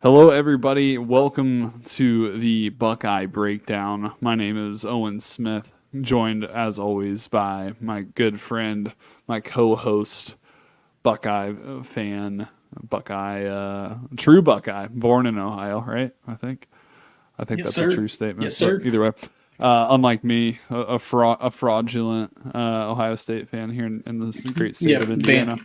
Hello, everybody. Welcome to the Buckeye Breakdown. My name is Owen Smith, joined as always by my good friend, my co-host, Buckeye fan, true Buckeye, born in Ohio, right? I think Yes, that's a sir. true statement. Yes, But sir. either way, unlike me, a fraudulent Ohio State fan here in this great state Yeah, of Indiana.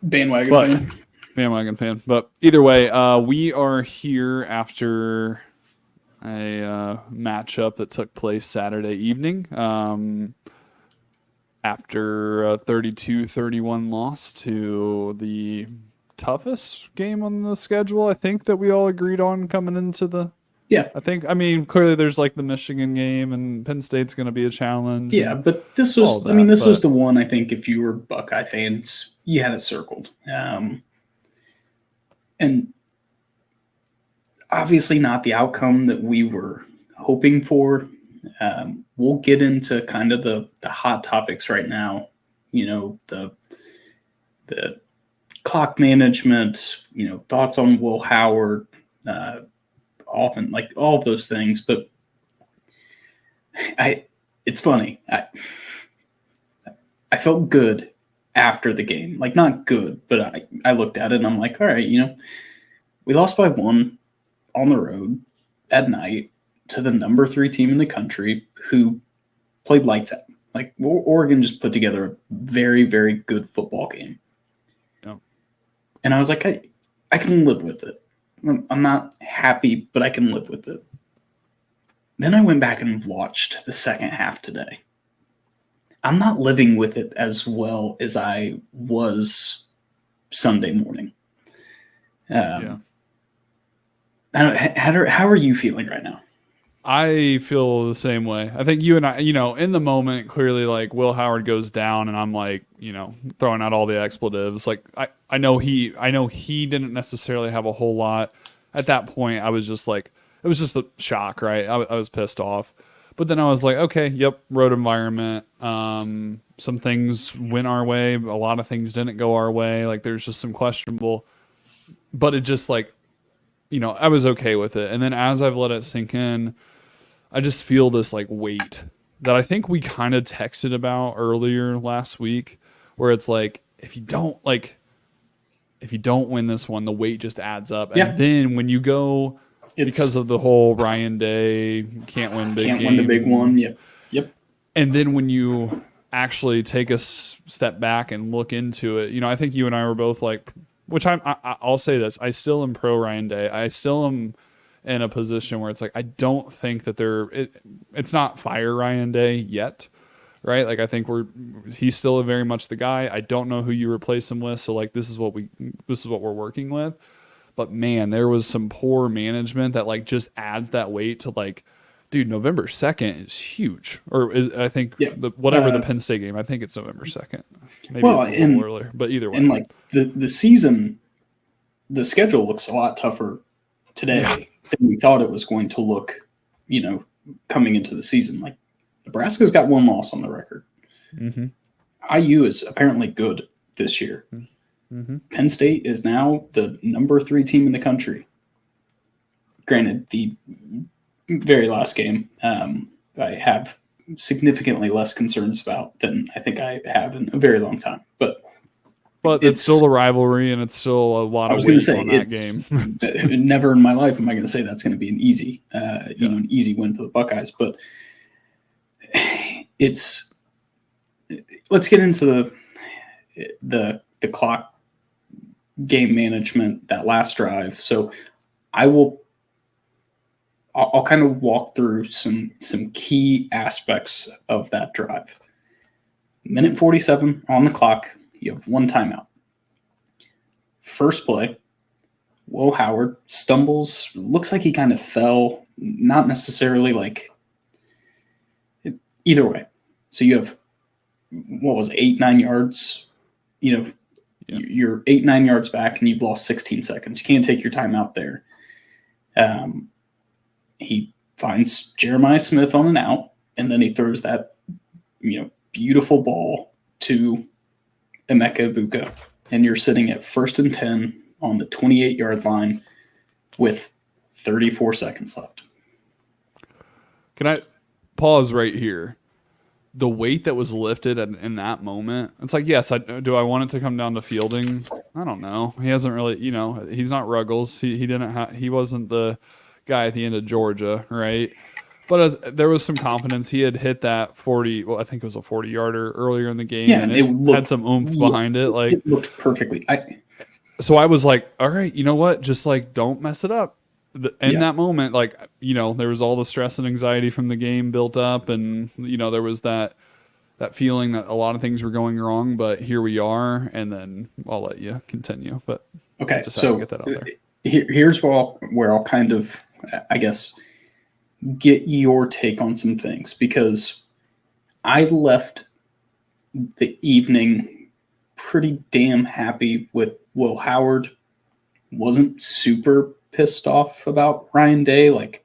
bandwagon But fan. bandwagon fan. But either way, we are here after a matchup that took place Saturday evening. After a 32-31 loss to the toughest game on the schedule, I think that we all agreed on coming into the. Yeah, I mean, clearly there's like the Michigan game, and Penn State's going to be a challenge, yeah, and but this all of was, I mean, that. this was But the one I think if you were Buckeye fans, you had it circled. And obviously not the outcome that we were hoping for. We'll get into kind of the hot topics right now. The clock management. Thoughts on Will Howard. Often like all of those things, but I it's funny. I felt good after the game. Like not good, but I looked at it and I'm like, all right, we lost by one on the road at night to the number 3 team in the country who played lights out. Like Oregon just put together a very, very good football game. yeah, And I was like, I can live with it. I'm not happy, but I can live with it. Then I went back and watched the second half today. I'm not living with it as well as I was Sunday morning. yeah. How are you feeling right now? I feel the same way. I think you and I, in the moment, clearly, like Will Howard goes down, and I'm like, throwing out all the expletives. Like I know he didn't necessarily have a whole lot at that point. I was just like, it was just a shock, right? I was pissed off, but then I was like, okay, yep, road environment. Some things went our way, a lot of things didn't go our way. Like there's just some questionable, but it just like, I was okay with it. And then as I've let it sink in, I just feel this like weight that I think we kind of texted about earlier last week, where it's like if you don't win this one, the weight just adds up. And Yeah, then when you go, because it's of the whole Ryan Day can't win big can't win the big one. game, Yep, yep, and then when you actually take a step back and look into it, I think you and I were both like, which I'll say this, I still am pro Ryan Day. I still am in a position where it's like I don't think that it's not fire Ryan Day yet, right? Like I think he's still very much the guy. I don't know who you replace him with, so like this is what we're working with. But man, there was some poor management that like just adds that weight to like, dude, November 2nd is huge. I think yeah. whatever the Penn State game, I think it's November 2nd. Maybe Well, it's a little earlier, but either way. and like the season, the schedule looks a lot tougher Yeah. today than we thought it was going to look. Coming into the season, like Nebraska's got one loss on the record. Mm-hmm. IU is apparently good this year. Mm-hmm. Penn State is now the number 3 team in the country. Granted, the very last game I have significantly less concerns about than I think I have in a very long time. But But it's still a rivalry, and it's still a lot I of was going to weight say on that game. never in my life am I going to say that's going to be an easy, an easy win for the Buckeyes. But it's let's get into the clock game management, that last drive. So I'll kind of walk through some key aspects of that drive. Minute 47 on the clock. You have one timeout. First play, Will Howard stumbles. Looks like he kind of fell. Not necessarily like either way. So you have what was it, 8-9 yards. You're 8-9 yards back, and you've lost 16 seconds. You can't take your time out there. He finds Jeremiah Smith on an out, and then he throws that, beautiful ball to Emeka Ibuka, and you're sitting at 1st and 10 on the 28-yard line with 34 seconds left. Can I pause right here? The weight that was lifted in that moment, it's like, yes, do I want it to come down to fielding? I don't know. He hasn't really, he's not Ruggles. He wasn't the guy at the end of Georgia, right? But there was some confidence. He had hit that 40, well, I think it was a 40-yarder earlier in the game, and it had some oomph behind it. Like, it looked perfectly. So I was like, all right, you know what? Just like, don't mess it up. In that moment, like, there was all the stress and anxiety from the game built up, and there was that feeling that a lot of things were going wrong, but here we are. And then I'll let you continue. But okay, just had to get that out there. Here's where I'll kind of, I guess, get your take on some things, because I left the evening pretty damn happy with Will Howard. Wasn't super pissed off about Ryan Day. Like,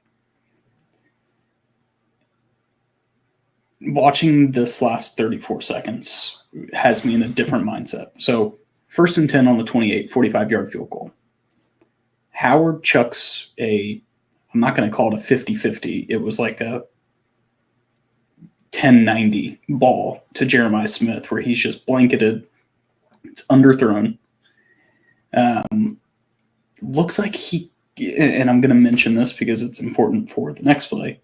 watching this last 34 seconds has me in a different mindset. So 1st and 10 on the 28, 45-yard field goal. Howard chucks I'm not going to call it a 50-50. It was like a 10-90 ball to Jeremiah Smith, where he's just blanketed. It's underthrown. Looks like and I'm going to mention this because it's important for the next play.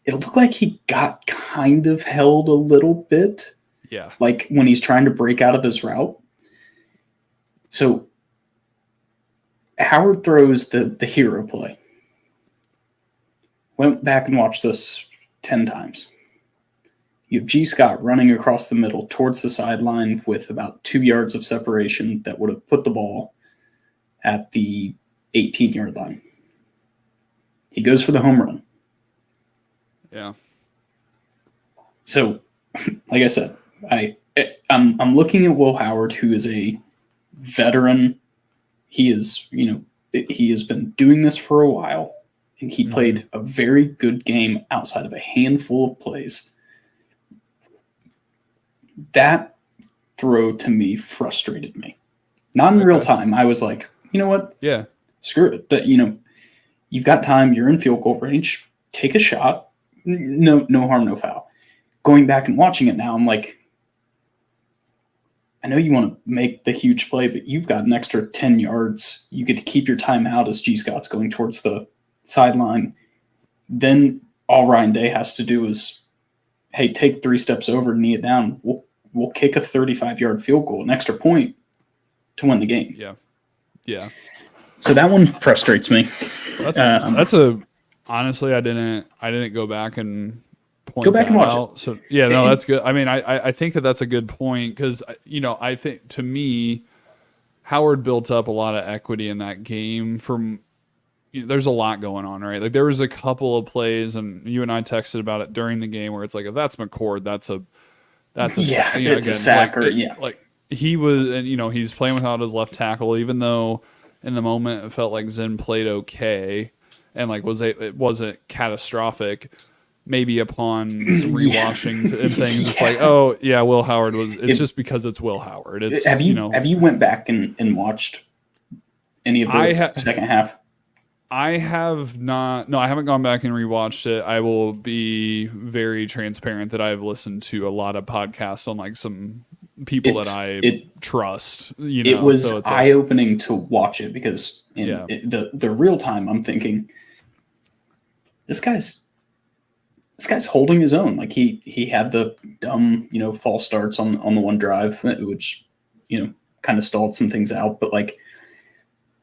It looked like he got kind of held a little bit. Yeah. Like when he's trying to break out of his route. So Howard throws the hero play. Went back and watched this 10 times. You have G. Scott running across the middle towards the sideline with about 2 yards of separation that would have put the ball at the 18-yard line. He goes for the home run. Yeah. So, like I said, I'm looking at Will Howard, who is a veteran. He is, he has been doing this for a while, and he played a very good game outside of a handful of plays. That throw to me frustrated me. Not in real time. I was like, you know what? Yeah. Screw it. But, you've got time. You're in field goal range. Take a shot. No harm, no foul. Going back and watching it now, I'm like, I know you want to make the huge play, but you've got an extra 10 yards. You get to keep your time out as G. Scott's going towards the sideline. Then all Ryan Day has to do is, hey, take 3 steps over, knee it down. We'll kick a 35-yard field goal, an extra point to win the game. Yeah. Yeah. So that one frustrates me. Honestly, I didn't go back and go back and watch it. So yeah, no, that's good. I mean, I think that's a good point, because I think, to me, Howard built up a lot of equity in that game. From there's a lot going on, right? Like, there was a couple of plays, and you and I texted about it during the game, where it's like, if that's McCord, that's a it's a sack, like he was, and he's playing without his left tackle, even though in the moment it felt like Zen played okay. And like it wasn't catastrophic. Maybe upon some rewatching and things, it's like, oh yeah, Will Howard was. It's just because it's Will Howard. It's have you went back and watched any of the second half? I have not. No, I haven't gone back and rewatched it. I will be very transparent that I've listened to a lot of podcasts on like some people that I trust. It was eye-opening to watch it, because the real time, I'm thinking, this guy's holding his own. Like he had the dumb, false starts on the one drive, which, kind of stalled some things out, but like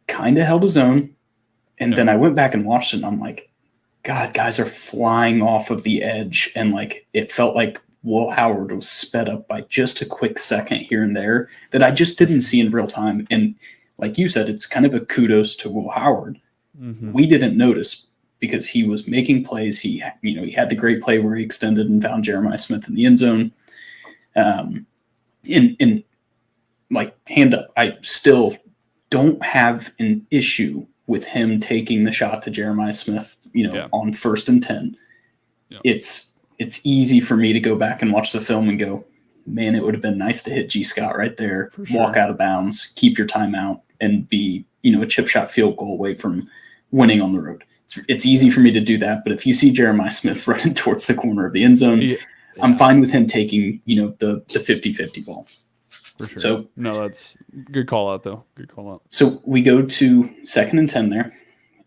kind of held his own. And then I went back and watched it, and I'm like, God, guys are flying off of the edge. And like, it felt like Will Howard was sped up by just a quick second here and there that I just didn't see in real time. And like you said, it's kind of a kudos to Will Howard. Mm-hmm. We didn't notice because he was making plays. He had the great play where he extended and found Jeremiah Smith in the end zone. In like, hand up, I still don't have an issue with him taking the shot to Jeremiah Smith, on 1st and 10. Yeah. It's easy for me to go back and watch the film and go, man, it would have been nice to hit G. Scott right there, walk out of bounds, keep your timeout, and be, a chip shot field goal away from winning on the road. It's easy for me to do that, but if you see Jeremiah Smith running towards the corner of the end zone, Yeah. I'm fine with him taking, the 50-50 ball. For sure. So no, that's good call out though. Good call out. So we go to 2nd and 10 there,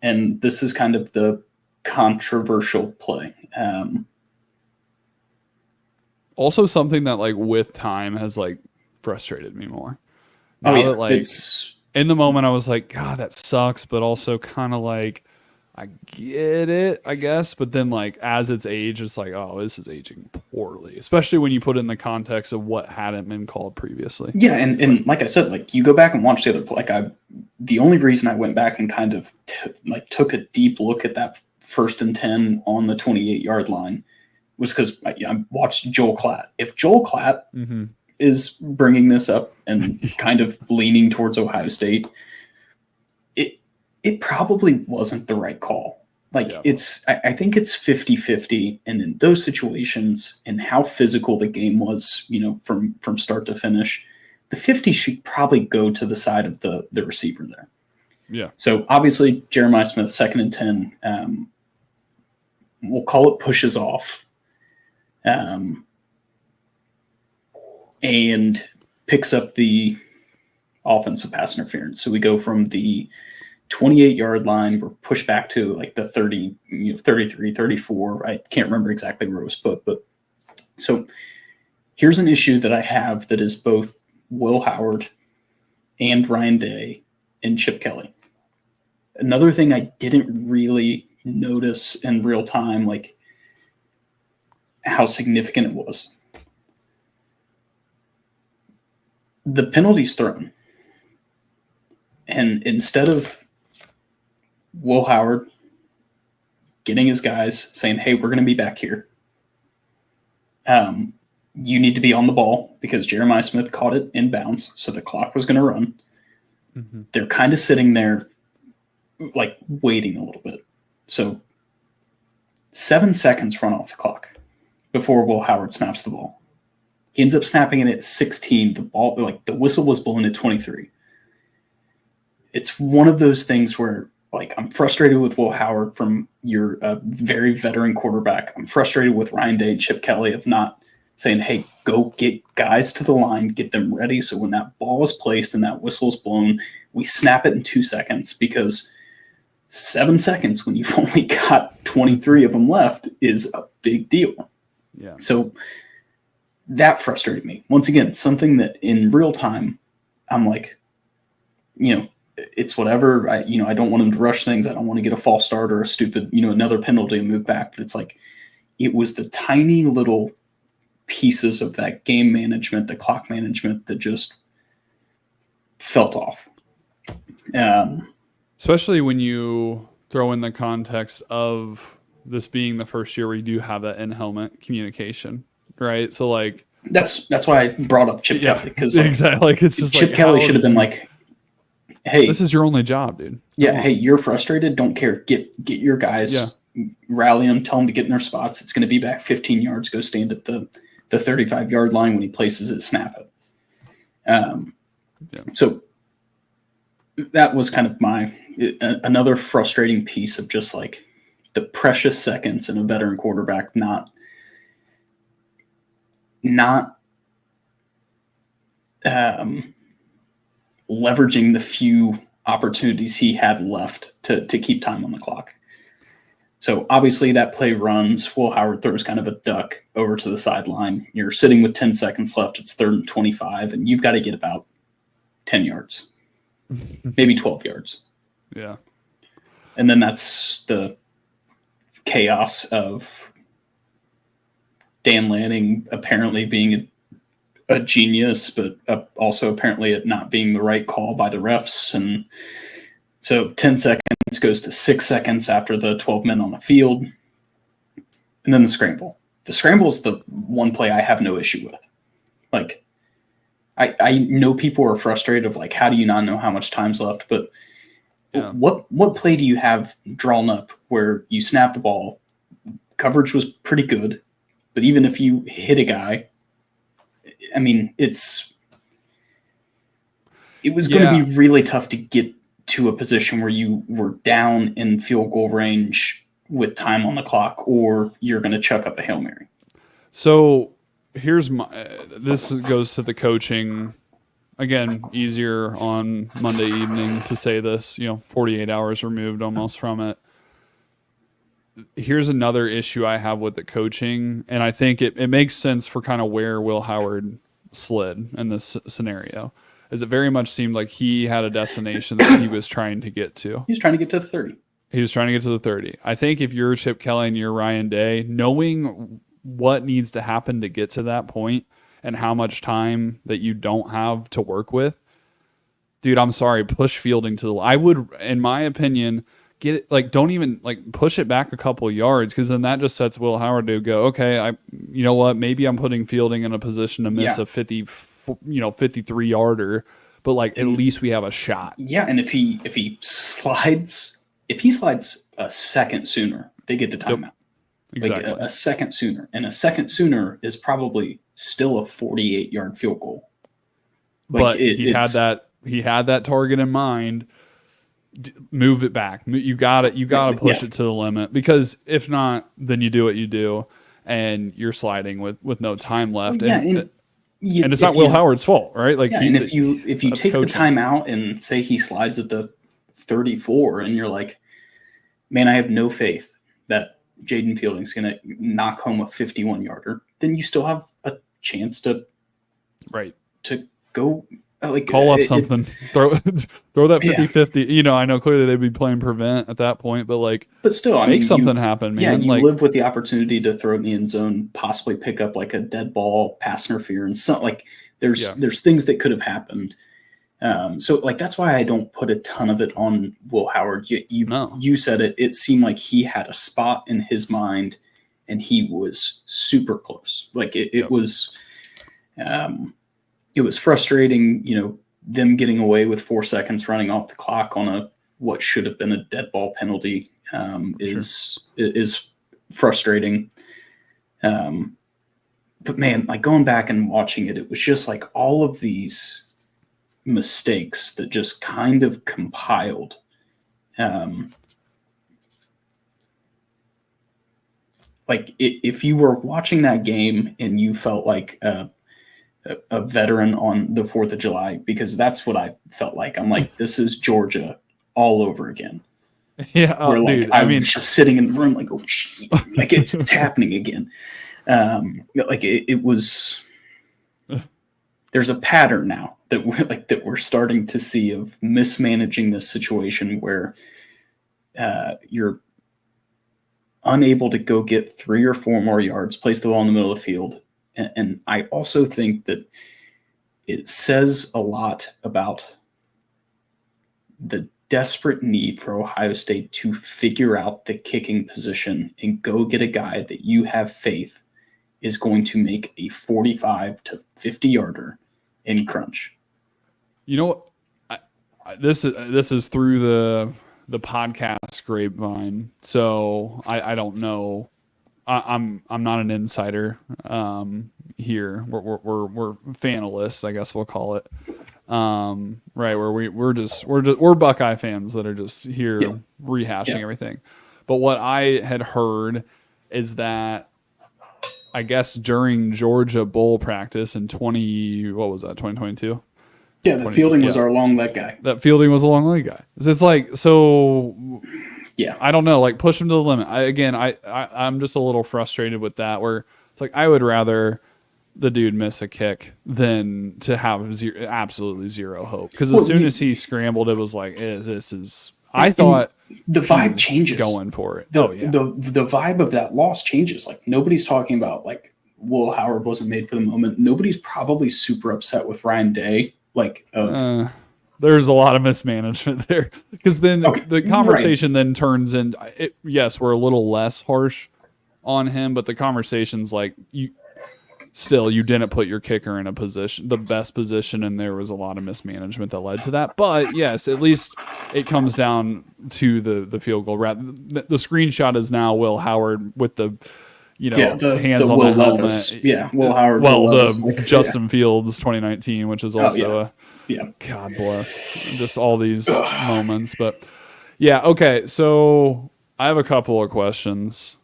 and this is kind of the controversial play. Also something that like with time has like frustrated me more. Now that like it's in the moment I was like, God, that sucks, but also kind of like I get it, I guess. But then like as it's aged, it's like, oh, this is aging poorly, especially when you put it in the context of what hadn't been called previously. Yeah, and like I said, like you go back and watch the other play. The only reason I went back and kind of took a deep look at that 1st and 10 on the 28-yard line was because I watched Joel Klatt. If Joel Klatt is bringing this up and kind of leaning towards Ohio State, it probably wasn't the right call. Like I think it's 50-50. And in those situations and how physical the game was, from start to finish, the 50 should probably go to the side of the receiver there. Yeah. So obviously Jeremiah Smith, 2nd and 10, we'll call it pushes off, and picks up the offensive pass interference. So we go from the 28-yard line, we're pushed back to like the 30, 33, 34. I can't remember exactly where it was put, but so here's an issue that I have that is both Will Howard and Ryan Day and Chip Kelly. Another thing I didn't really notice in real time, like how significant it was. The penalty's thrown. And instead of Will Howard getting his guys saying, hey, we're going to be back here, you need to be on the ball because Jeremiah Smith caught it in bounds, so the clock was going to run. They're kind of sitting there like waiting a little bit. So 7 seconds run off the clock before Will Howard snaps the ball. He ends up snapping it at 16. The ball, like the whistle was blown at 23. It's one of those things where, like, I'm frustrated with Will Howard from your very veteran quarterback. I'm frustrated with Ryan Day and Chip Kelly of not saying, hey, go get guys to the line, get them ready. So when that ball is placed and that whistle is blown, we snap it in 2 seconds, because 7 seconds when you've only got 23 of them left is a big deal. Yeah. So that frustrated me. Once again, something that in real time, I'm like, it's whatever. I don't want him to rush things. I don't want to get a false start or a stupid, another penalty and move back. But it's like, it was the tiny little pieces of that game management, the clock management, that just felt off. Especially when you throw in the context of this being the first year where you do have that in-helmet communication, right? So like that's why I brought up Chip Kelly, because exactly, like it's just Chip Kelly should have been like, hey, this is your only job, dude. Yeah, hey, you're frustrated. Don't care. Get your guys, rally them, tell them to get in their spots. It's going to be back 15 yards. Go stand at the 35-yard line. When he places it, snap it. So that was kind of another frustrating piece of just like the precious seconds in a veteran quarterback not leveraging the few opportunities he had left to keep time on the clock. So obviously that play runs. Will Howard throws kind of a duck over to the sideline. You're sitting with 10 seconds left. It's 3rd and 25, and you've got to get about 10 yards, maybe 12 yards. Yeah. And then that's the chaos of Dan Lanning apparently being a genius, but also apparently it not being the right call by the refs. And so 10 seconds goes to 6 seconds after the 12 men on the field. And then the scramble. The scramble is the one play I have no issue with. Like, I know people are frustrated of like, how do you not know how much time's left? But what play do you have drawn up where you snap the ball? Coverage was pretty good, but even if you hit a guy, I mean, it was going to be really tough to get to a position where you were down in field goal range with time on the clock, or you're going to chuck up a Hail Mary. So here's this goes to the coaching. Again, easier on Monday evening to say this, 48 hours removed almost from it. Here's another issue I have with the coaching, and I think it makes sense for kind of where Will Howard slid in this scenario, is it very much seemed like he had a destination that he was trying to get to. He was trying to get to the 30. He was trying to get to the 30. I think if you're Chip Kelly and you're Ryan Day, knowing what needs to happen to get to that point and how much time that you don't have to work with, dude, I'm sorry, push Fielding to the. I would, in my opinion, get it, like, don't even like push it back a couple yards, because then that just sets Will Howard to go, okay, you know what, maybe I'm putting Fielding in a position to miss a 53 yarder, but like at least we have a shot. Yeah, and if he slides a second sooner, they get the timeout. Yep. Exactly. Like a second sooner, and a second sooner is probably still a 48-yard field goal. Like, but he had that target in mind. Move it back. You got it. You got to push it to the limit, because if not, then you do what you do, and you're sliding with no time left. Yeah, and it's not Will Howard's fault, right? Like, and if you take the time out and say he slides at the 34, and you're like, man, I have no faith that Jaden Fielding's going to knock home a 51-yarder, then you still have a chance to go. Call up something, throw that 50-50. I know clearly they'd be playing prevent at that point, but still, make something happen, man. Yeah, you live with the opportunity to throw in the end zone, possibly pick up like a dead ball, pass interference. There's things that could have happened. So that's why I don't put a ton of it on Will Howard. You said it. It seemed like he had a spot in his mind, and he was super close. It was frustrating, them getting away with 4 seconds running off the clock on what should have been a dead ball penalty is frustrating. But man, going back and watching it, it was just like all of these mistakes that just kind of compiled. If you were watching that game and you felt like a veteran on the 4th of July, because that's what I felt like. I'm like, this is Georgia all over again. Yeah, dude. I was just sitting in the room like, oh, shit. It's happening again. It was. There's a pattern now that we're starting to see of mismanaging this situation where you're unable to go get 3 or 4 more yards, place the ball in the middle of the field. And I also think that it says a lot about the desperate need for Ohio State to figure out the kicking position and go get a guy that you have faith is going to make a 45 to 50 yarder in crunch. This is through the podcast grapevine, so I don't know. I'm not an insider here. We're fanalists, I guess we'll call it. Right, where we're Buckeye fans that are just here rehashing everything. But what I had heard is that I guess during Georgia bowl practice in 2022? Yeah, that Fielding was our long leg guy. That Fielding was a long leg guy. It's like, so yeah, I don't know, push him to the limit. I'm just a little frustrated with that, where it's like, I would rather the dude miss a kick than to have absolutely zero hope. Because as soon as he scrambled, it was like, this is. I thought the vibe changes going for it. The vibe of that loss changes. Nobody's talking about Will Howard wasn't made for the moment. Nobody's probably super upset with Ryan Day. There's a lot of mismanagement there, because then the conversation then turns in. Yes, we're a little less harsh on him, but the conversation's like, you didn't put your kicker in a position, the best position, and there was a lot of mismanagement that led to that. But yes, at least it comes down to the field goal. The screenshot is now Will Howard with the hands the on Will the Levis. helmet. Yeah, Will Howard. Well, Will Levis, the Justin Fields 2019, which is Oh yeah. also Yeah. God bless, just all these moments. But yeah, okay. So I have a couple of questions.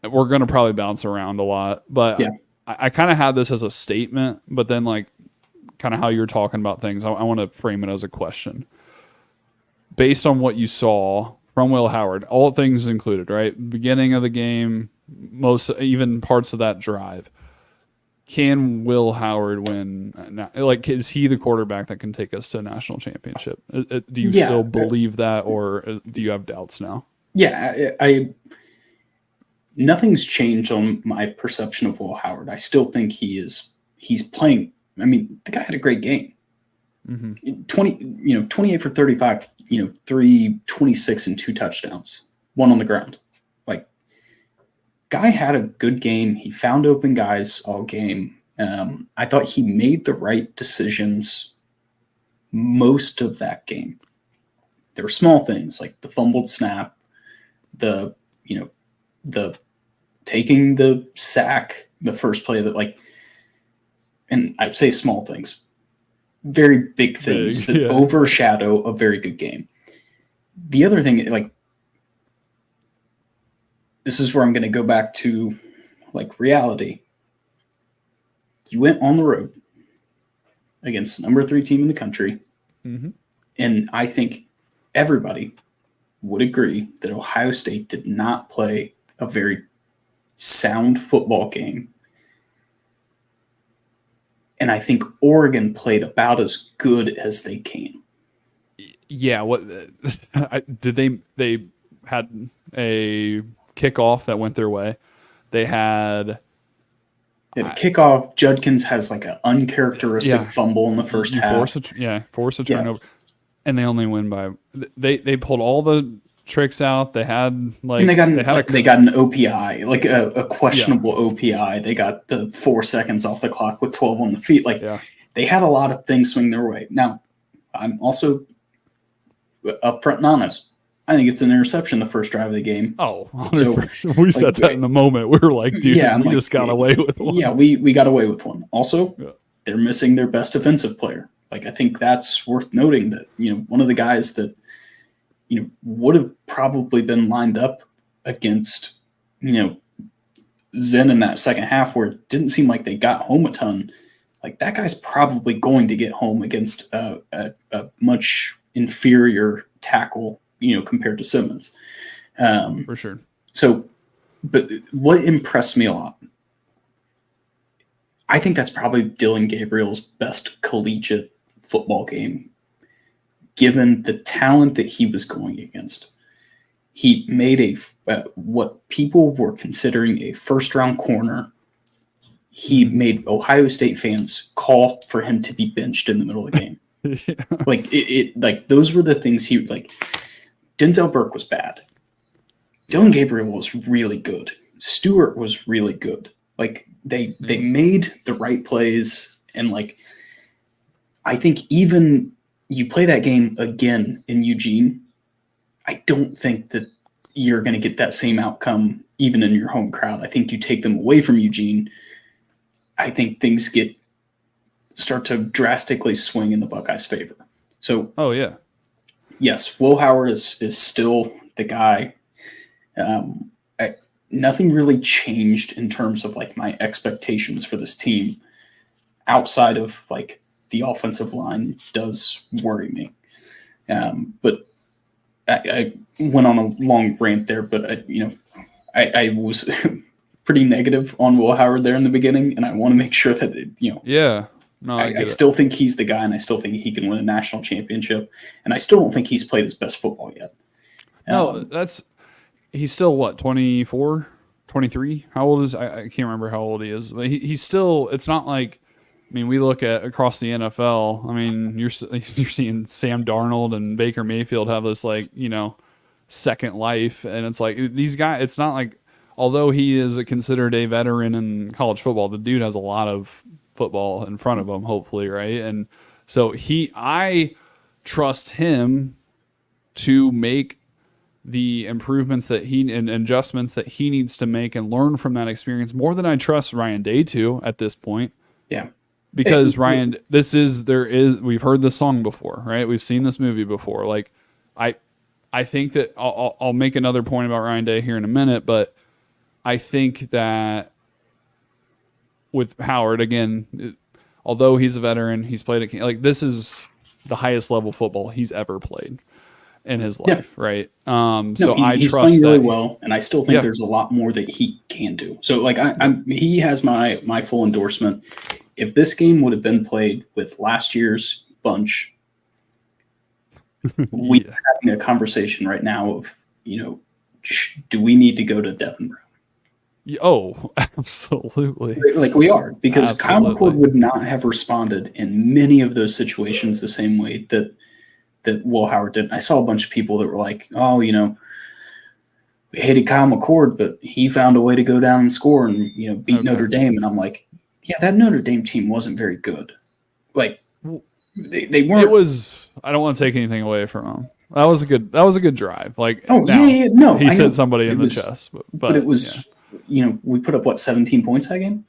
We're going to probably bounce around a lot, but Yeah. I kind of had this as a statement, but then like kind of how you're talking about things, I want to frame it as a question. Based on what you saw from Will Howard, all things included, right? Beginning of the game, most even parts of that drive. Can Will Howard win? Like, is he the quarterback that can take us to a national championship? Do you still believe that, or do you have doubts now? Yeah, I nothing's changed on my perception of Will Howard. I still think he's playing. I mean, the guy had a great game. 28 for 35, 326 and 2 touchdowns, 1 on the ground. Like, guy had a good game. He found open guys all game. I thought he made the right decisions most of that game. There were small things like the fumbled snap, the taking the sack, the first play and I'd say small things, very big things that overshadow a very good game. The other thing, like, this is where I'm going to go back to like reality. You went on the road against the number 3 team in the country. Mm-hmm. And I think everybody would agree that Ohio State did not play a very sound football game. And I think Oregon played about as good as they can. Yeah. What did they had a kickoff that went their way. They had a kickoff. Judkins has like an uncharacteristic fumble in the first half. Force a turnover. And they only win by they pulled all the tricks out. They had they got an OPI, like a questionable OPI. They got the 4 seconds off the clock with 12 on the feet. They had a lot of things swing their way. Now, I'm also upfront and honest. I think it's an interception the first drive of the game. Oh, 100%. So we said that in the moment. We were like, dude, we just got away with one. Yeah, we got away with one. Also, they're missing their best defensive player. Like, I think that's worth noting that, one of the guys that, would have probably been lined up against, Zen in that second half where it didn't seem like they got home a ton. Like, that guy's probably going to get home against a much inferior tackle, compared to Simmons. For sure. So, but what impressed me a lot, I think that's probably Dylan Gabriel's best collegiate football game, given the talent that he was going against. He made what people were considering a first-round corner. He made Ohio State fans call for him to be benched in the middle of the game. Like those were the things he like. Denzel Burke was bad. Dylan Gabriel was really good. Stewart was really good. Like they made the right plays, and like I think even you play that game again in Eugene, I don't think that you're going to get that same outcome even in your home crowd. I think you take them away from Eugene, I think things start to drastically swing in the Buckeyes' favor. So, yes, Will Howard is still the guy. Nothing really changed in terms of like my expectations for this team outside of like the offensive line does worry me. But I went on a long rant there, but I was pretty negative on Will Howard there in the beginning, and I want to make sure that I still think he's the guy, and I still think he can win a national championship, and I still don't think he's played his best football yet. He's still what, 24, 23? How old is I can't remember how old he is. But he's still. It's not like. I mean, we look at across the NFL. I mean, you're seeing Sam Darnold and Baker Mayfield have this second life, and it's like these guys. It's not like, although he is considered a veteran in college football, the dude has a lot of football in front of him, hopefully, right? And so I trust him to make the improvements that he and adjustments that he needs to make and learn from that experience more than I trust Ryan Day to at this point. Yeah. Because Ryan, we've heard this song before, right? We've seen this movie before. Like, I think that I'll make another point about Ryan Day here in a minute, but I think that with Howard, again, although he's a veteran, he's played at, like, this is the highest level football he's ever played in his life, right? So he's I trust playing really that, well, and I still think there's a lot more that he can do. So, like, he has my full endorsement. If this game would have been played with last year's bunch, we're having a conversation right now of, do we need to go to Devin Brown? Oh, absolutely. Like we are, because Kyle McCord would not have responded in many of those situations the same way that Will Howard did. I saw a bunch of people that were like, oh, we hated Kyle McCord, but he found a way to go down and score and, beat Notre Dame. And I'm like, yeah, that Notre Dame team wasn't very good. Like, they weren't. It was. I don't want to take anything away from him. That was a good drive. Like, no, he sent somebody in the chest, but it was. We put up 17 points that game.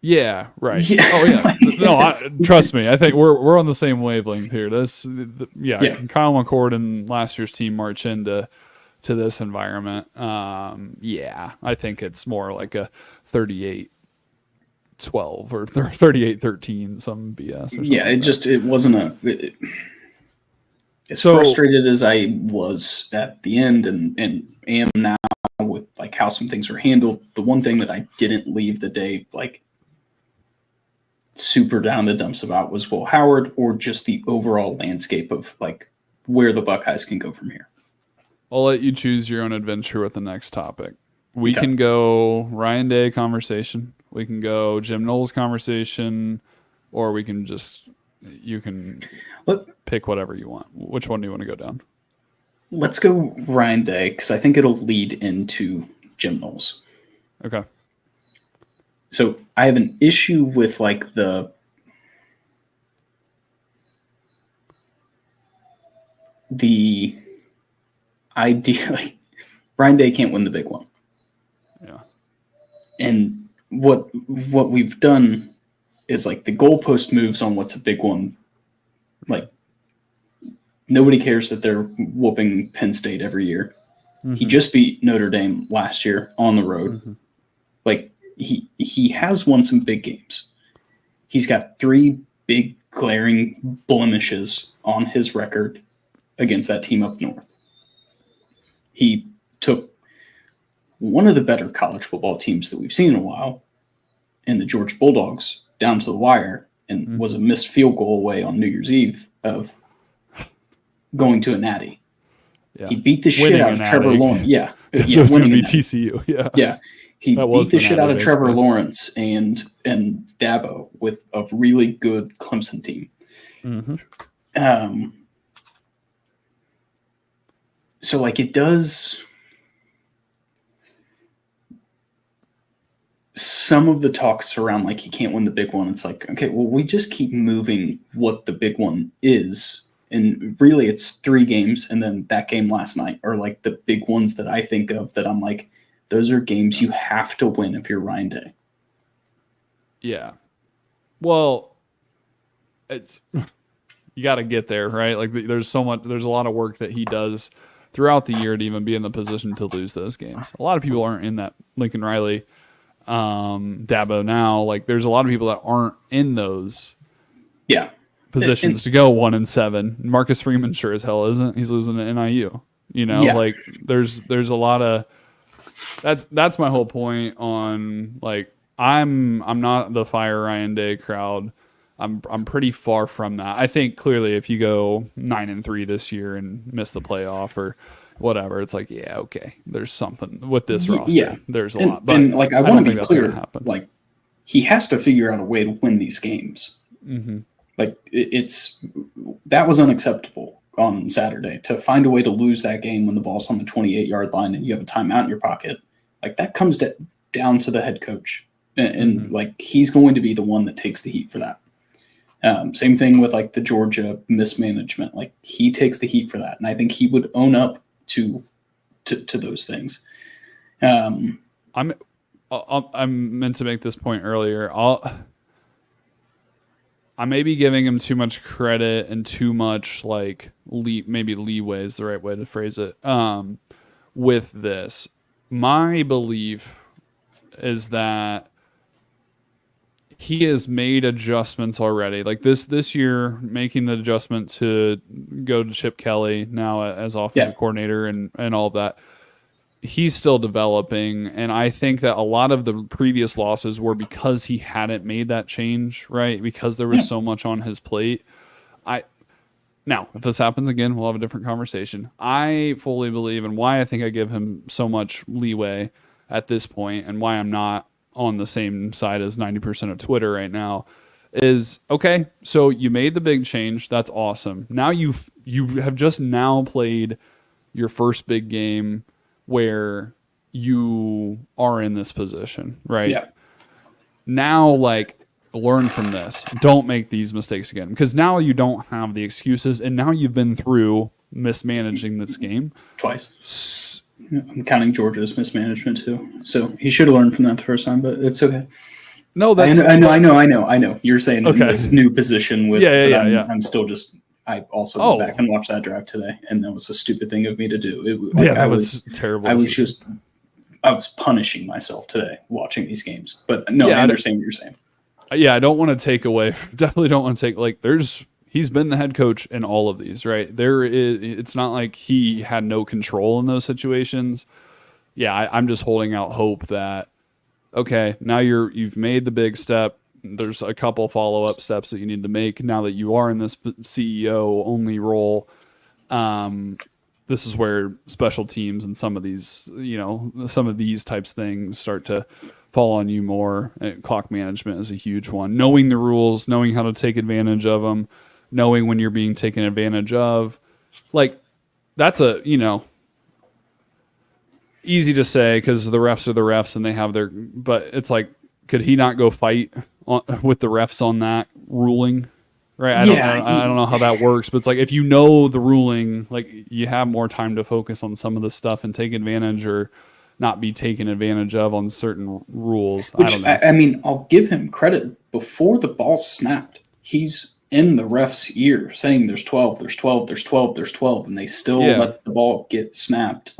Yeah, right. Yeah. Oh yeah. No, trust me. I think we're on the same wavelength here. Kyle McCord and last year's team march into this environment. I think it's more like a 38-12 or 38-13, some BS. Or yeah, it wasn't as frustrated as I was at the end and am now with like how some things were handled. The one thing that I didn't leave the day like super down the dumps about was Will Howard, or just the overall landscape of like where the Buckeyes can go from here. I'll let you choose your own adventure with the next topic. We can go Ryan Day conversation. We can go Jim Knowles conversation, or we can you can pick whatever you want. Which one do you want to go down? Let's go Ryan Day, because I think it'll lead into Jim Knowles. Okay. So I have an issue with like the idea. Like, Ryan Day can't win the big one. Yeah. And what we've done is like the goalpost moves on what's a big one. Like, nobody cares that they're whooping Penn State every year. Mm-hmm. He just beat Notre Dame last year on the road. Mm-hmm. Like, he has won some big games. He's got 3 big glaring blemishes on his record against that team up north. He took one of the better college football teams that we've seen in a while, and the Georgia Bulldogs, down to the wire, and was a missed field goal away on New Year's Eve of going to a natty. Yeah. He beat the shit out of Trevor Lawrence. Yeah. So it's going to be TCU. Yeah. Yeah. He beat the shit out of Trevor Lawrence and Dabo with a really good Clemson team. Mm-hmm. So, like, it does some of the talks around, like, he can't win the big one. It's like, okay, well, we just keep moving what the big one is. And really, it's 3 games, and then that game last night are, like, the big ones that I think of that I'm like, those are games you have to win if you're Ryan Day. Yeah. Well, it's you got to get there, right? Like, there's a lot of work that he does throughout the year to even be in the position to lose those games. A lot of people aren't in that. Lincoln Riley, Dabo now, like, there's a lot of people that aren't in those positions to go 1-7. Marcus Freeman sure as hell isn't. He's losing to NIU. Like, there's a lot of that's my whole point on, like, I'm not the fire Ryan Day crowd. I'm pretty far from that. I think clearly if you go 9-3 this year and miss the playoff or whatever, it's like, yeah, okay, there's something with this roster. Yeah, there's a lot. But and like, I want to be clear, like, he has to figure out a way to win these games. Mm-hmm. Like, that was unacceptable on Saturday, to find a way to lose that game when the ball's on the 28-yard line and you have a timeout in your pocket. Like, that comes down to the head coach, and like, he's going to be the one that takes the heat for that. Same thing with, like, the Georgia mismanagement. Like, he takes the heat for that. And I think he would own up to to those things. I'm meant to make this point earlier. I may be giving him too much credit and too much like maybe leeway is the right way to phrase it. With this, my belief is that he has made adjustments already. Like this year, making the adjustment to go to Chip Kelly now as offensive coordinator and all of that. He's still developing, and I think that a lot of the previous losses were because he hadn't made that change, right? Because there was so much on his plate. Now, if this happens again, we'll have a different conversation. I fully believe, and why I think I give him so much leeway at this point, and why I'm not on the same side as 90% of Twitter right now, is okay. So you made the big change. That's awesome. Now you have just now played your first big game where you are in this position, right? Yeah. Now, like, learn from this. Don't make these mistakes again, because now you don't have the excuses, and now you've been through mismanaging this game twice. I'm counting Georgia's mismanagement too, so he should have learned from that the first time, but it's okay. No, that's I know. You're saying in this new position with I'm still just. I also went back and watched that drive today, and that was a stupid thing of me to do. That was terrible. I was punishing myself today watching these games. But no, I understand what you're saying. Yeah, I don't want to take away. Definitely don't want to take he's been the head coach in all of these, right? It's not like he had no control in those situations. Yeah, I'm just holding out hope that okay, now you've made the big step. There's a couple follow-up steps that you need to make now that you are in this CEO only role. This is where special teams and some of these types of things start to fall on you more. Clock management is a huge one. Knowing the rules, knowing how to take advantage of them, knowing when you're being taken advantage of. Like, that's easy to say because the refs are the refs and they have but it's like, could he not go fight with the refs on that ruling, right? I don't know how that works, but it's like if you know the ruling, like you have more time to focus on some of the stuff and take advantage or not be taken advantage of on certain rules. Which, I don't know. I mean, I'll give him credit. Before the ball snapped, he's in the ref's ear saying there's 12, there's 12, there's 12, there's 12, and they still let the ball get snapped.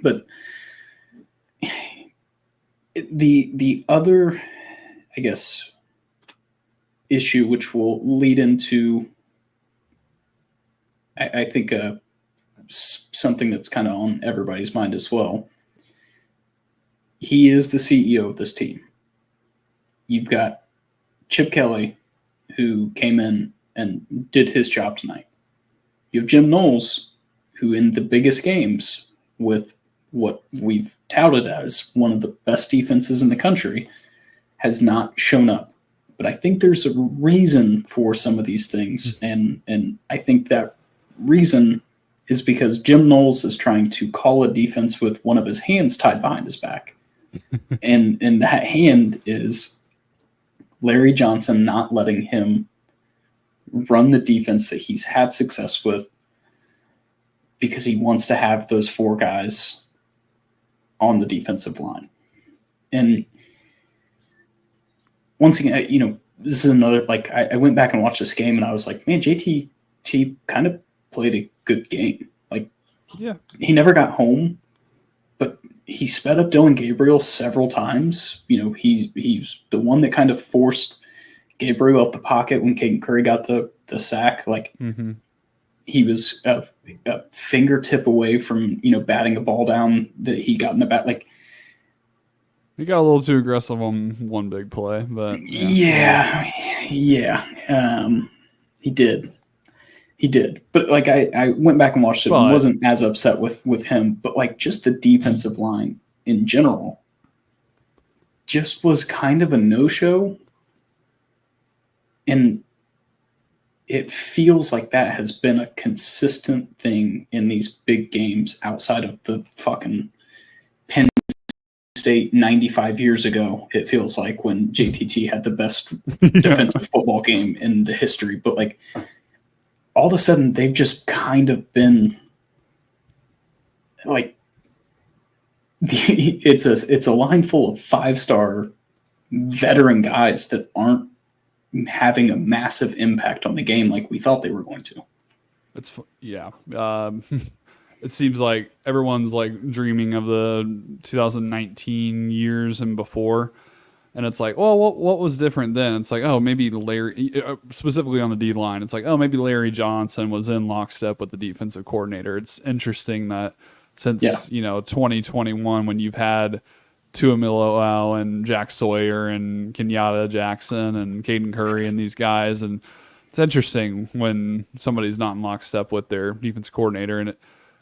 But the other, I guess, issue, which will lead into, I think, something that's kind of on everybody's mind as well. He is the CEO of this team. You've got Chip Kelly, who came in and did his job tonight. You have Jim Knowles, who in the biggest games with what we've touted as one of the best defenses in the country has not shown up. But I think there's a reason for some of these things. And I think that reason is because Jim Knowles is trying to call a defense with one of his hands tied behind his back. and that hand is Larry Johnson not letting him run the defense that he's had success with because he wants to have those four guys on the defensive line. And once again, this is another, I went back and watched this game and I was like, man, JTT kind of played a good game. He never got home, but he sped up Dylan Gabriel several times. He's the one that kind of forced Gabriel up the pocket when Caden Curry got the sack. He was a fingertip away from, batting a ball down that he got in the bat. He got a little too aggressive on one big play, but yeah. He did. But I went back and watched it and wasn't as upset with him, but just the defensive line in general just was kind of a no-show. And it feels like that has been a consistent thing in these big games outside of the fucking Penn State 95 years ago. It feels like when JTT had the best defensive football game in the history. But all of a sudden they've just kind of been like it's a line full of 5-star veteran guys that aren't having a massive impact on the game like we thought they were going to. Yeah. It seems like everyone's like dreaming of the 2019 years and before. And it's like, well, what was different then? It's like, oh, maybe Larry, specifically on the D line, it's like, oh, maybe Larry Johnson was in lockstep with the defensive coordinator. It's interesting that since, 2021, when you've had Tuamilo and Jack Sawyer and Kenyatta Jackson and Caden Curry and these guys, and it's interesting when somebody's not in lockstep with their defense coordinator. And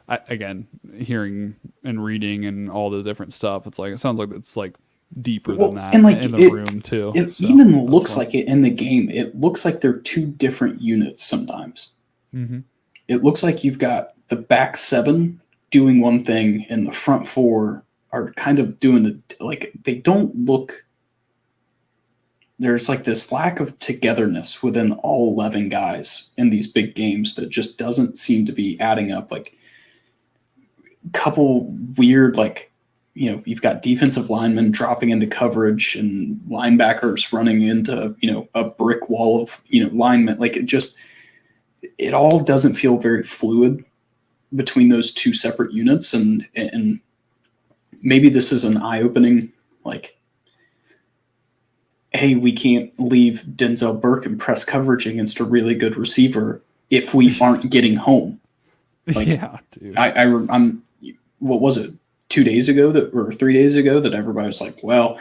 again, hearing and reading and all the different stuff, it sounds like it's like deeper than that, and like in the room too. It even looks like it in the game. It looks like they're two different units sometimes. Mm-hmm. It looks like you've got the back seven doing one thing and the front four are kind of doing like they don't look. There's like this lack of togetherness within all 11 guys in these big games that just doesn't seem to be adding up. Like a couple weird, like, you've got defensive linemen dropping into coverage and linebackers running into, a brick wall of, linemen. Like it all doesn't feel very fluid between those two separate units. And maybe this is an eye-opening, like, hey, we can't leave Denzel Burke in press coverage against a really good receiver if we aren't getting home. Like, yeah, dude. I'm what was it, 2 days ago or 3 days ago that everybody was like, well,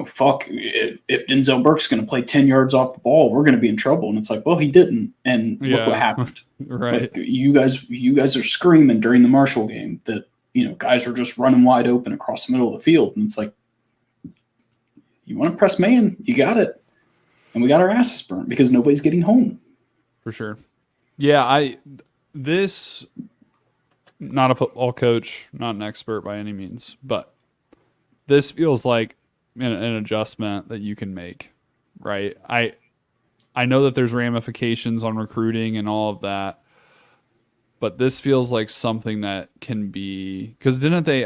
fuck, if Denzel Burke's going to play 10 yards off the ball, we're going to be in trouble. And it's like, well, he didn't. And look what happened. Right. Like, you guys are screaming during the Marshall game that, guys are just running wide open across the middle of the field. And it's like, you want to press man, you got it. And we got our asses burnt because nobody's getting home. For sure. Yeah, not a football coach, not an expert by any means, but this feels like an adjustment that you can make, right? I know that there's ramifications on recruiting and all of that, but this feels like something that can be, because didn't they,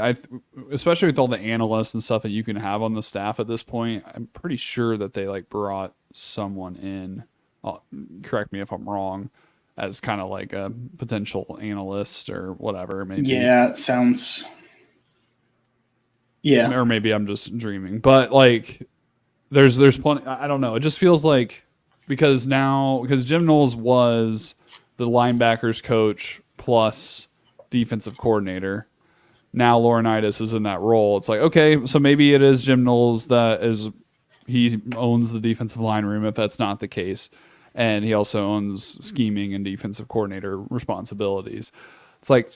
especially with all the analysts and stuff that you can have on the staff at this point, I'm pretty sure that they like brought someone in, correct me if I'm wrong, as kind of like a potential analyst or whatever, maybe. Yeah, it sounds. Yeah. Or maybe I'm just dreaming. But like there's plenty, I don't know. It just feels like because Jim Knowles was the linebackers coach plus defensive coordinator. Now Laurinaitis is in that role. It's like, okay, so maybe it is Jim Knowles he owns the defensive line room if that's not the case. And he also owns scheming and defensive coordinator responsibilities. It's like,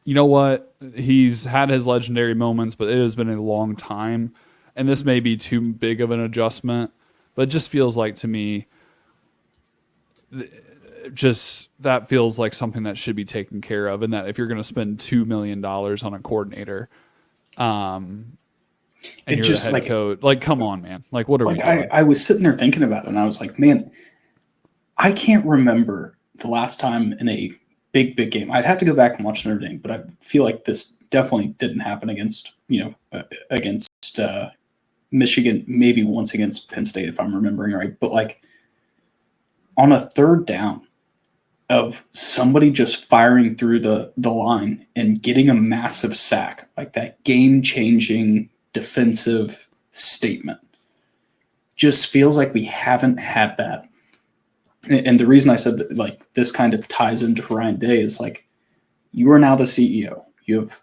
you know what? He's had his legendary moments, but it has been a long time. And this may be too big of an adjustment, but it just feels like to me, that feels like something that should be taken care of. And that if you're going to spend $2 million on a coordinator, and you're just the head coach, like, come on, man. Like, what are we doing? I was sitting there thinking about it, and I was like, man, I can't remember the last time in a big game. I'd have to go back and watch Notre Dame, but I feel like this definitely didn't happen against Michigan, maybe once against Penn State, if I'm remembering right. But like on a third down of somebody just firing through the line and getting a massive sack, like that game-changing defensive statement, just feels like we haven't had that. And the reason I said that, like, this kind of ties into Ryan Day is like, you are now the CEO. You have,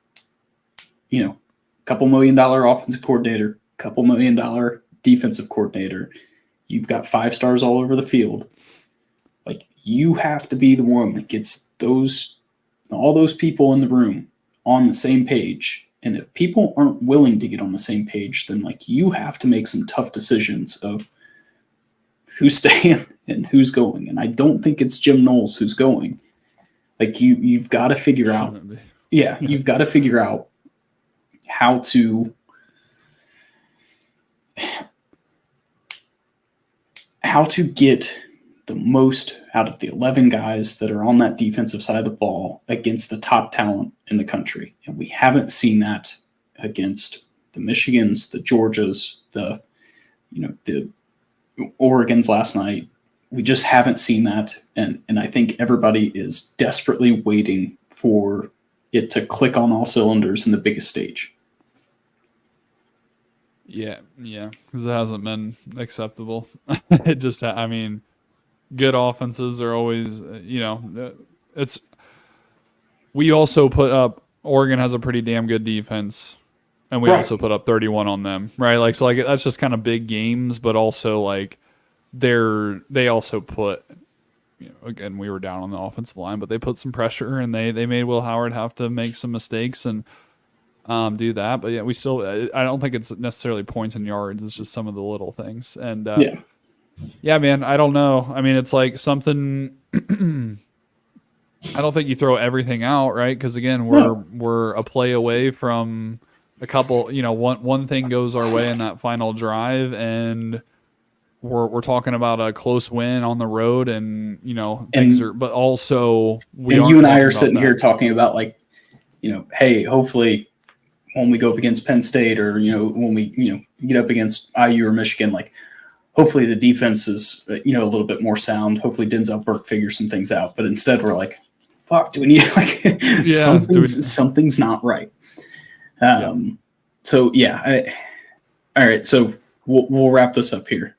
$2 million offensive coordinator, $2 million defensive coordinator. You've got 5 stars all over the field. Like, you have to be the one that gets all those people in the room on the same page. And if people aren't willing to get on the same page, then like you have to make some tough decisions of who's staying and who's going. And I don't think it's Jim Knowles who's going. Like you've got to figure out. Yeah, you've got to figure out how to get the most out of the 11 guys that are on that defensive side of the ball against the top talent in the country. And we haven't seen that against the Michigans, the Georgias, the Oregons last night. We just haven't seen that. And I think everybody is desperately waiting for it to click on all cylinders in the biggest stage. Yeah, because it hasn't been acceptable. It just, I mean, good offenses are always, it's. We also put up. Oregon has a pretty damn good defense, and we also put up 31 on them, right? Like, so, like, that's just kind of big games, but also like they also put. Again, we were down on the offensive line, but they put some pressure, and they made Will Howard have to make some mistakes and do that. But yeah, we still. I don't think it's necessarily points and yards. It's just some of the little things. And yeah, man. I don't know. I mean, it's like something. I don't think you throw everything out, right? Because again, we're a play away from a couple. One thing goes our way in that final drive, and we're talking about a close win on the road, and things are. But also, you and I are sitting here talking about like, hey, hopefully, when we go up against Penn State, or when we get up against IU or Michigan, like hopefully the defense is a little bit more sound. Hopefully Denzel Burke figures some things out. But instead, we're like, fuck, do we need like something's not right. So yeah, all right. So we'll wrap this up here.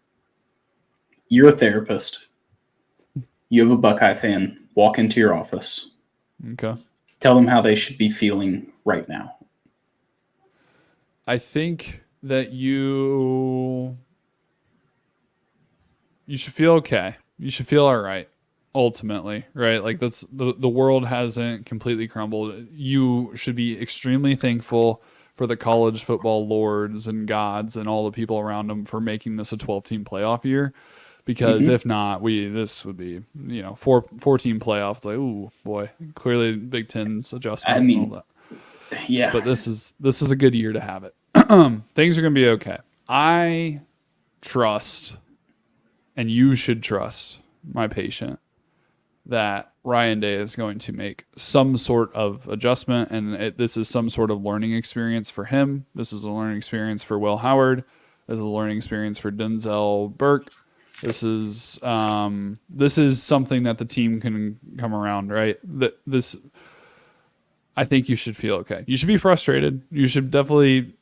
You're a therapist. You have a Buckeye fan walk into your office. Okay. Tell them how they should be feeling right now. I think that you should feel okay. You should feel all right, ultimately, right? Like that's the world hasn't completely crumbled. You should be extremely thankful for the college football lords and gods and all the people around them for making this a 12-team playoff year. Because if not, this would be 4-team playoffs. Like, ooh boy, clearly Big Ten's adjustments and all that. Yeah, but this is a good year to have it. Things are gonna be okay. I trust, and you should trust my patient, that Ryan Day is going to make some sort of adjustment, and this is some sort of learning experience for him. This is a learning experience for Will Howard. This is a learning experience for Denzel Burke. This is something that the team can come around, right? I think you should feel okay. You should be frustrated. You should definitely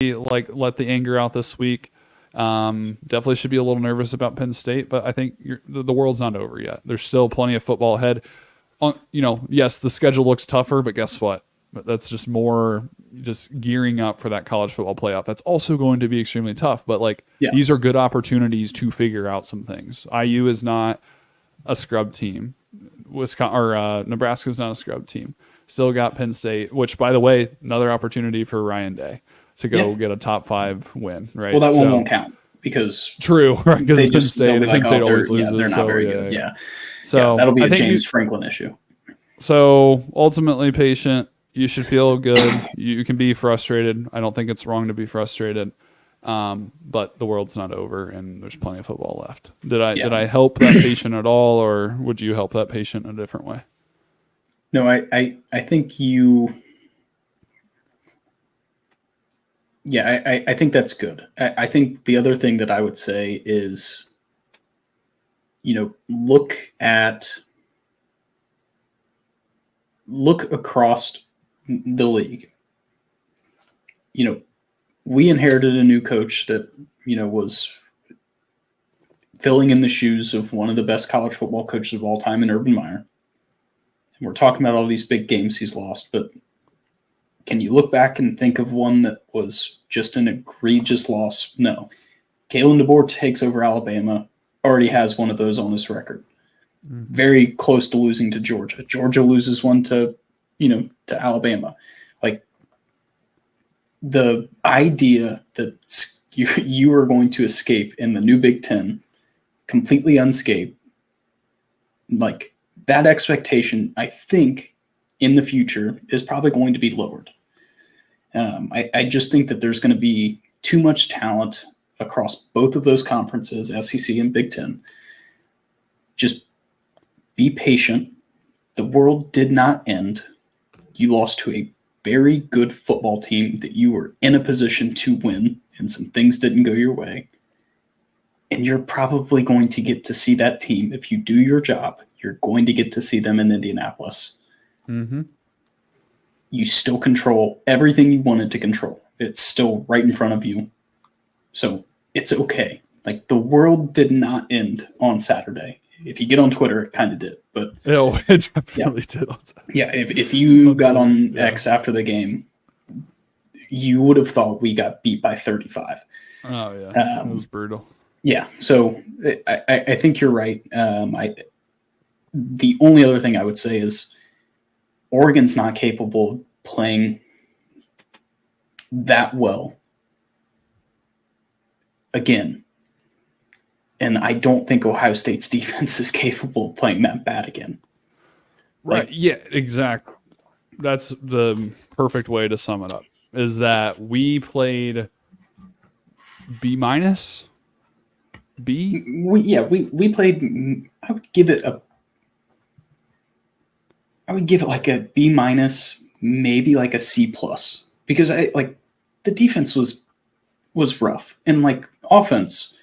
like let the anger out this week. Definitely should be a little nervous about Penn State, but I think the world's not over yet. There's still plenty of football ahead. Yes, the schedule looks tougher, but guess what? That's just more just gearing up for that college football playoff. That's also going to be extremely tough, but these are good opportunities to figure out some things. IU is not a scrub team. Nebraska is not a scrub team. Still got Penn State, which, by the way, another opportunity for Ryan Day to go get a top 5 win, right? Well, that one won't count because true, right? Because it's Penn State. Penn State always loses. They're not very good. Yeah. So that'll be a James Franklin issue. So ultimately, patient. You should feel good. You can be frustrated. I don't think it's wrong to be frustrated. But the world's not over, and there's plenty of football left. Did I help that patient at all, or would you help that patient in a different way? No, I think you. Yeah, I think that's good. I think the other thing that I would say is, look across the league. We inherited a new coach that, was filling in the shoes of one of the best college football coaches of all time in Urban Meyer. And we're talking about all these big games he's lost, but can you look back and think of one that was just an egregious loss? No. Kalen DeBoer takes over Alabama, already has one of those on his record. Very close to losing to Georgia. Georgia loses one to Alabama. Like, the idea that you are going to escape in the new Big Ten completely unscathed, like that expectation, I think in the future is probably going to be lowered. I just think that there's going to be too much talent across both of those conferences, SEC and Big Ten. Just be patient. The world did not end. You lost to a very good football team that you were in a position to win, and some things didn't go your way. And you're probably going to get to see that team. If you do your job, you're going to get to see them in Indianapolis. Mm-hmm. You still control everything you wanted to control. It's still right in front of you. So it's okay. Like, the world did not end on Saturday. If you get on Twitter, it kind of did. But it definitely did. Yeah, if you got on X after the game, you would have thought we got beat by 35. Oh, yeah. It was brutal. Yeah, so I think you're right. The only other thing I would say is Oregon's not capable of playing that well again. And I don't think Ohio State's defense is capable of playing that bad again. Right. Yeah, exactly. That's the perfect way to sum it up, is that we played B-? B? We played. I would give it like a B-, maybe like a C+, because the defense was rough, and like offense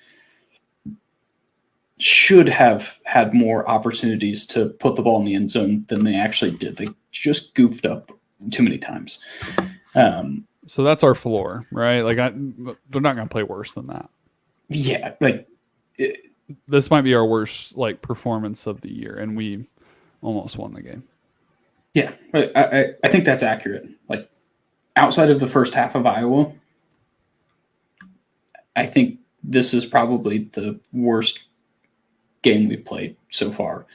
should have had more opportunities to put the ball in the end zone than they actually did. They just goofed up too many times. So that's our floor, right? Like, they're not going to play worse than that. Yeah, this might be our worst performance of the year, and we almost won the game. Yeah, I think that's accurate. Like, outside of the first half of Iowa, I think this is probably the worst game we've played so far.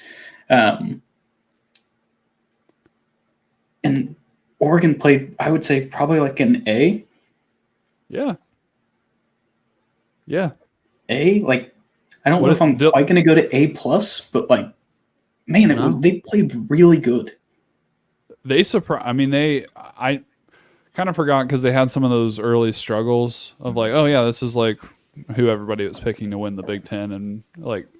And Oregon played, I would say, probably like an A. Yeah. Yeah. A? Like, I don't know if I'm quite going to go to A+, but man, they played really good. They surprised. I mean, I kind of forgot because they had some of those early struggles of oh yeah, this is who everybody was picking to win the Big Ten and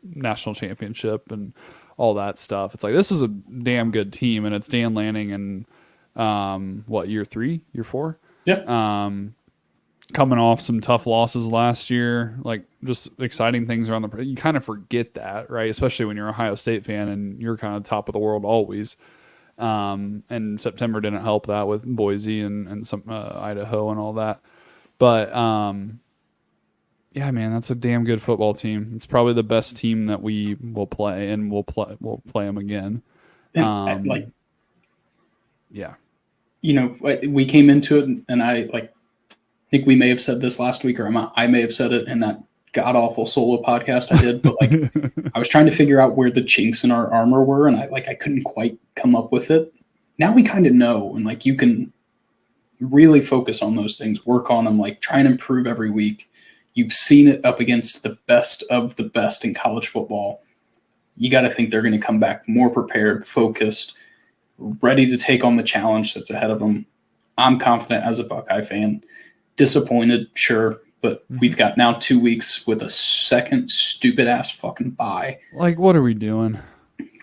national championship and all that stuff. It's this is a damn good team, and it's Dan Lanning and year 3, year 4? Yeah. Coming off some tough losses last year, just exciting things around you kind of forget that, right? Especially when you're an Ohio State fan and you're kind of top of the world always. And September didn't help that with Boise and some Idaho and all that. But yeah, man, that's a damn good football team. It's probably the best team that we will play, and we'll play them again. And yeah, we came into it, and I think we may have said this last week, or I may have said it in that god awful solo podcast I did. But I was trying to figure out where the chinks in our armor were, and I couldn't quite come up with it. Now we kind of know, and you can really focus on those things, work on them, try and improve every week. You've seen it up against the best of the best in college football. You got to think they're going to come back more prepared, focused, ready to take on the challenge that's ahead of them. I'm confident as a Buckeye fan. Disappointed, sure, but we've got now 2 weeks with a second stupid ass fucking bye. What are we doing?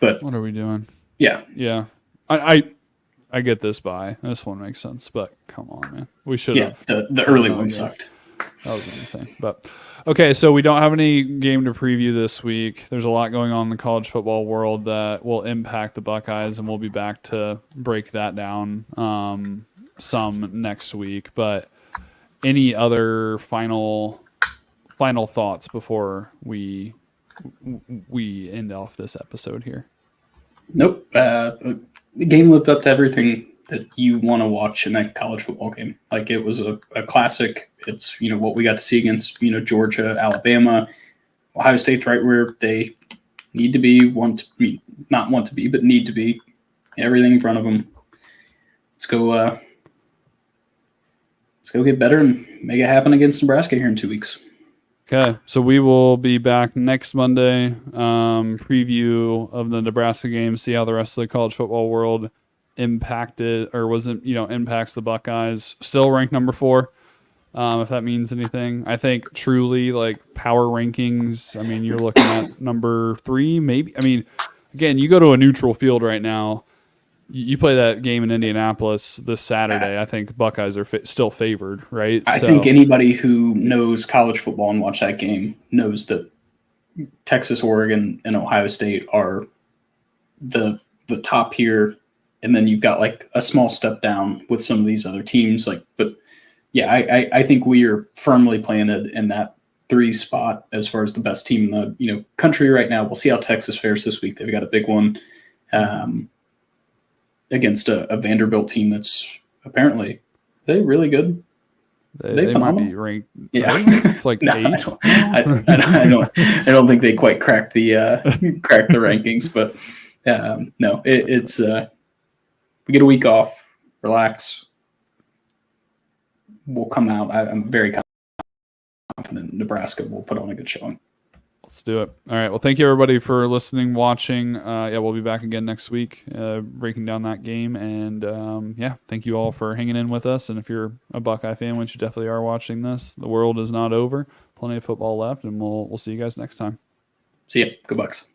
But what are we doing? Yeah. Yeah. I get this bye. This one makes sense, but come on, man. We should have. The early one sucked. That was insane. But okay, so we don't have any game to preview this week. There's a lot going on in the college football world that will impact the Buckeyes, and we'll be back to break that down some next week. But any other final thoughts before we end off this episode here? Nope. The game lived up to everything that you want to watch in a college football game. It was a classic. It's what we got to see against Georgia, Alabama, Ohio State's right where they need to be, not want to be, but need to be. Everything in front of them. Let's go get better and make it happen against Nebraska here in 2 weeks. Okay, so we will be back next Monday. Preview of the Nebraska game. See how the rest of the college football world impacts the Buckeyes. Still ranked number 4. if that means anything. I think truly like power rankings, I mean, you're looking at number 3, maybe. I mean, again, you go to a neutral field right now. You play that game in Indianapolis this Saturday. I think Buckeyes are still favored, right? I think anybody who knows college football and watch that game knows that Texas, Oregon, and Ohio State are the top here, and then you've got like a small step down with some of these other teams. But yeah, I think we are firmly planted in that 3 spot as far as the best team in the country right now. We'll see how Texas fares this week. They've got a big one against a Vanderbilt team that's apparently really good. They might be ranked. Yeah, it's like 8. I don't think they quite cracked the rankings, but no, it's we get a week off, relax. We'll come out. I'm very confident Nebraska will put on a good showing. Let's do it. All right. Well, thank you everybody for listening, watching. We'll be back again next week, breaking down that game. And thank you all for hanging in with us. And if you're a Buckeye fan, which you definitely are watching this, the world is not over. Plenty of football left, and we'll see you guys next time. See ya. Go Bucks.